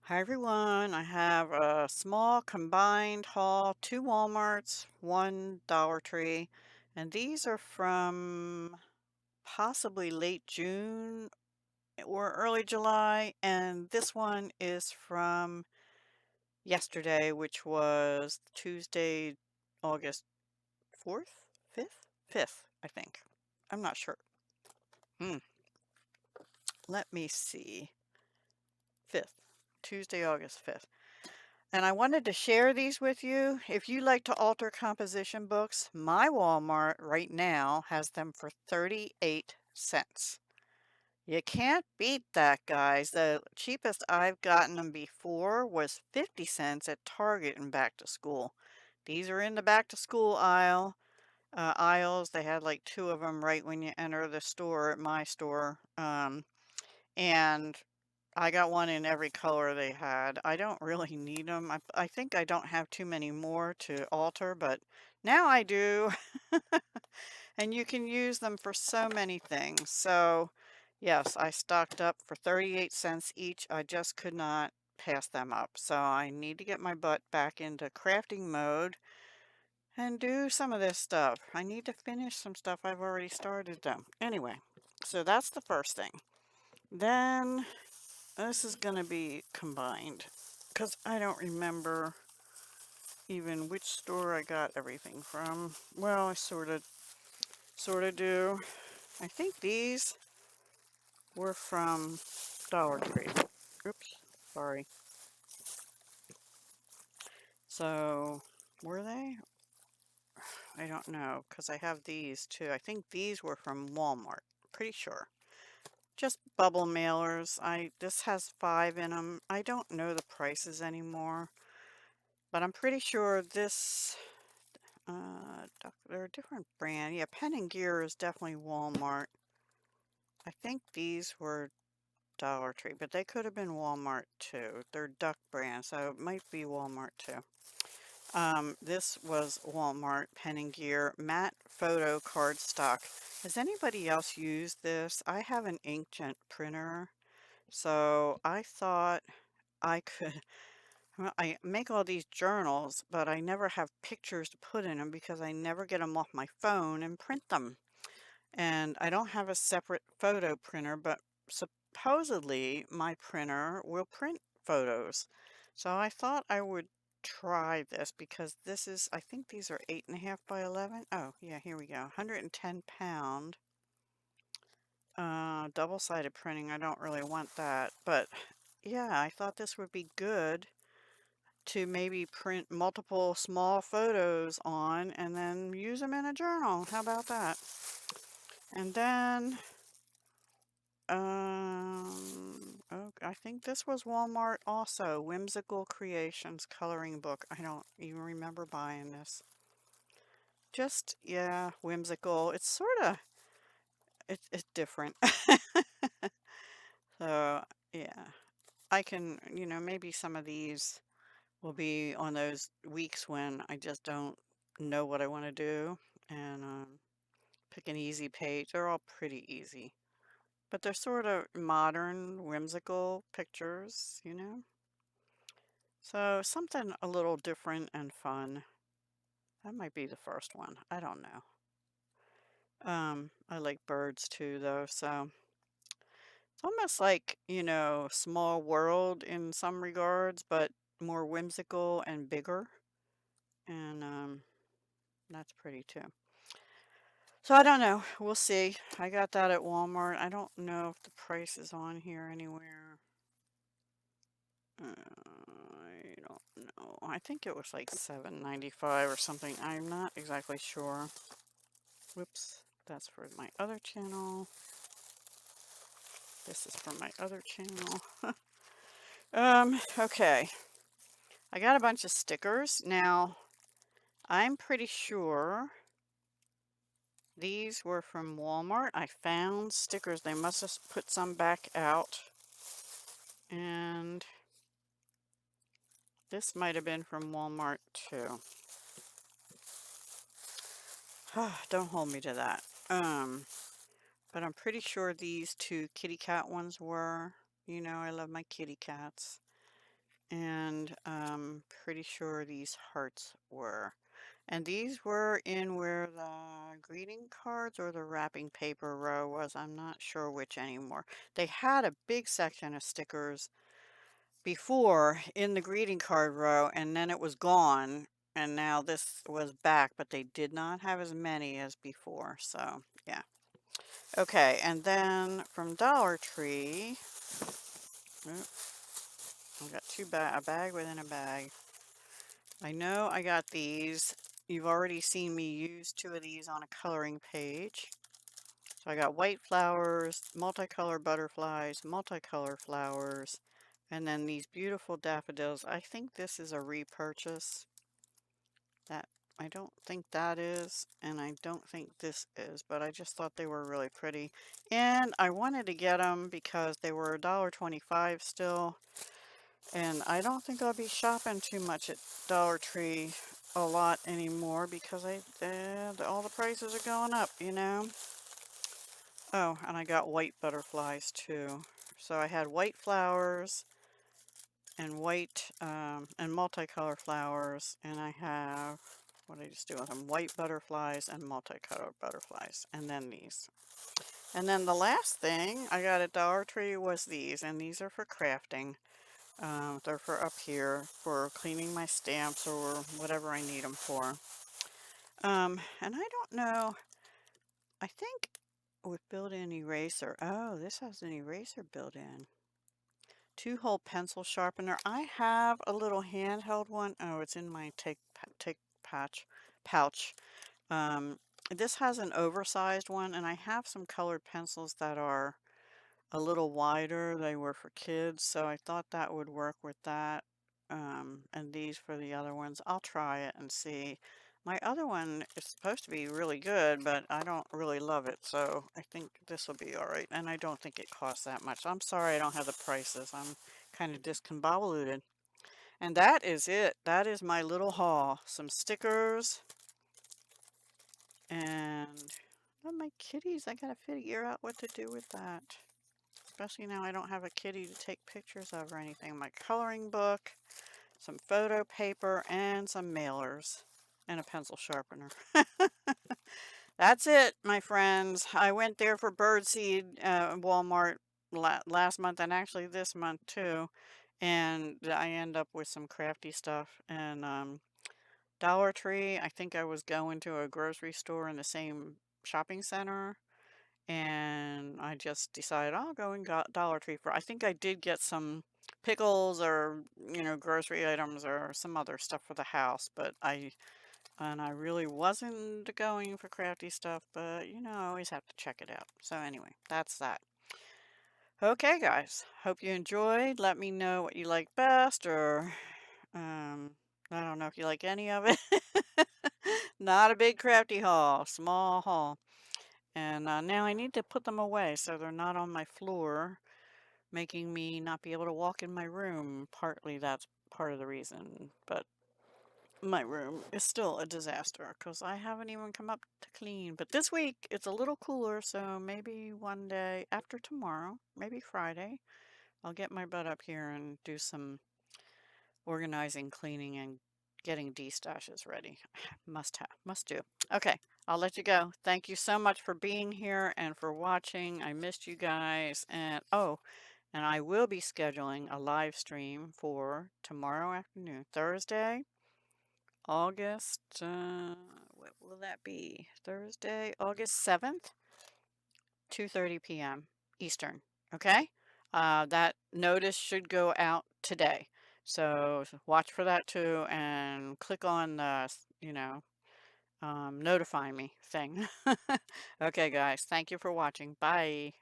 Hi everyone, I have a small combined haul, two Walmarts, one Dollar Tree, and these are from possibly late June or early July, and this one is from yesterday, which was Tuesday, August 4th, 5th? 5th, I think. I'm not sure. Hmm. Let me see. 5th. Tuesday, August 5th. And I wanted to share these with you. If you like to alter composition books, my Walmart right now has them for 38 cents. You can't beat that, guys. The cheapest I've gotten them before was 50 cents at Target and back to school. These are in the back to school aisles. They had like two of them right when you enter the store at my store. And I got one in every color they had. I don't really need them. I think I don't have too many more to alter, but now I do. And you can use them for so many things. So, yes, I stocked up for 38 cents each. I just could not pass them up. So I need to get my butt back into crafting mode and do some of this stuff. I need to finish some stuff I've already started though. Anyway, so that's the first thing. Then this is going to be combined because I don't remember even which store I got everything from. Well, I sort of do. I think these were from Dollar Tree. Oops, sorry. So, were they? I don't know because I have these too. I think these were from Walmart. Pretty sure. Just bubble mailers. This has 5 in them. I don't know the prices anymore, but I'm pretty sure this they're a different brand. Yeah, Pen and Gear is definitely Walmart. I think these were Dollar Tree, but they could have been Walmart too. They're Duck brand, so it might be Walmart too. This was Walmart Pen and Gear matte photo card stock. Has anybody else used this? I have an inkjet printer, so I thought I could. Well, I make all these journals, but I never have pictures to put in them because I never get them off my phone and print them. And I don't have a separate photo printer, but supposedly my printer will print photos. So I thought I would try this because this is, I think these are 8.5 by 11. Oh, yeah, here we go. 110 pound. Double-sided printing. I don't really want that. But yeah, I thought this would be good to maybe print multiple small photos on and then use them in a journal. How about that? And then, oh, I think this was Walmart also. Whimsical Creations coloring book. I don't even remember buying this. Just, yeah, whimsical. It's sort of, it's different. So, yeah, I can, maybe some of these will be on those weeks when I just don't know what I want to do and pick an easy page. They're all pretty easy, but they're sort of modern, whimsical pictures. So something a little different and fun. That might be the first one. I don't know. I like birds too, though, so it's almost like, Small World in some regards, but more whimsical and bigger. And that's pretty too. So I don't know. We'll see. I got that at Walmart. I don't know if the price is on here anywhere. I don't know. I think it was like $7.95 or something. I'm not exactly sure. Whoops. That's for my other channel. This is for my other channel. Okay. I got a bunch of stickers. Now, I'm pretty sure these were from Walmart. I found stickers. They must have put some back out. And this might have been from Walmart too. Don't hold me to that. But I'm pretty sure these two kitty cat ones were. I love my kitty cats. and I'm pretty sure these hearts were. And these were in where the greeting cards or the wrapping paper row was. I'm not sure which anymore. They had a big section of stickers before in the greeting card row, and then it was gone. And now this was back, but they did not have as many as before. So, yeah. Okay, and then from Dollar Tree, oop, I got a bag within a bag. I know I got these. You've already seen me use two of these on a coloring page. So I got white flowers, multicolor butterflies, multicolor flowers, and then these beautiful daffodils. I think this is a repurchase. That I don't think that is, and I don't think this is, but I just thought they were really pretty. And I wanted to get them because they were $1.25 still. And I don't think I'll be shopping too much at Dollar Tree a lot anymore because all the prices are going up, you know. Oh, and I got white butterflies too. So I had white flowers and white and multicolor flowers, and I have, what did I just do with them? White butterflies and multicolored butterflies, and then these. And then the last thing I got at Dollar Tree was these, and these are for crafting. They're for up here for cleaning my stamps or whatever I need them for. And I don't know, I think with built-in eraser, oh, this has an eraser built in. 2-hole pencil sharpener. I have a little handheld one. Oh, it's in my take pouch. Um, this has an oversized one, and I have some colored pencils that are a little wider. They were for kids, so I thought that would work with that. And these for the other ones. I'll try it and see. My other one is supposed to be really good, but I don't really love it, so I think this will be all right. And I don't think it costs that much. I'm sorry I don't have the prices. I'm kind of discombobulated. And that is it. That is my little haul. Some stickers and oh, my kitties. I gotta figure out what to do with that. Especially now I don't have a kitty to take pictures of or anything. My coloring book, some photo paper, and some mailers, and a pencil sharpener. That's it, my friends. I went there for birdseed, Walmart last month, and actually this month too. And I end up with some crafty stuff. And Dollar Tree, I think I was going to a grocery store in the same shopping center. And I just decided I'll go and got Dollar Tree for. I think I did get some pickles or grocery items or some other stuff for the house, but I really wasn't going for crafty stuff, but I always have to check it out. So anyway, that's that. Okay, guys, hope you enjoyed. Let me know what you like best, or I don't know if you like any of it. Not a big crafty haul, small haul. And now I need to put them away so they're not on my floor, making me not be able to walk in my room. Partly that's part of the reason, but my room is still a disaster because I haven't even come up to clean. But this week it's a little cooler, so maybe one day after tomorrow, maybe Friday, I'll get my butt up here and do some organizing, cleaning, and getting D-stashes ready. Must do. Okay, I'll let you go. Thank you so much for being here and for watching. I missed you guys. And oh, and I will be scheduling a live stream for tomorrow afternoon, Thursday, August, what will that be? Thursday, August 7th, 2:30 p.m. Eastern. Okay? That notice should go out today. So watch for that too and click on the, notify me thing. Okay, guys. Thank you for watching. Bye.